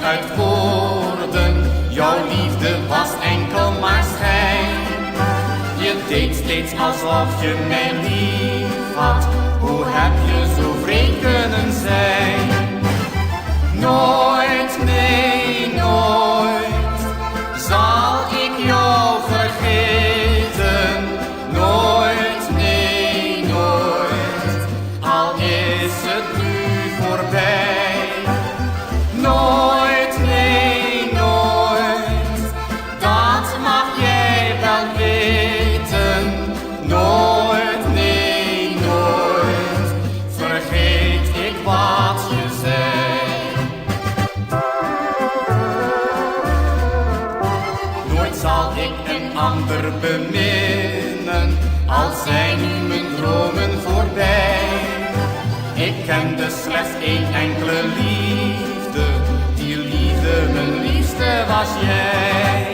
uit woorden, jouw liefde was enkel maar schijn. Je deed steeds alsof je mij lief had, hoe heb je zo vreemd kunnen zijn? Nooit, nee, nooit zal ik jou vergeten. Nooit, nee, nooit, al is het nu voorbij. Nooit, nee, nooit, dat mag jij wel weten. Nooit, nee, nooit, vergeet ik wat je zei. Nooit zal ik een ander beminnen, al zijn nu mijn dromen voorbij. Ik kende slechts één enkele liefde, die liefde, mijn liefste, was jij.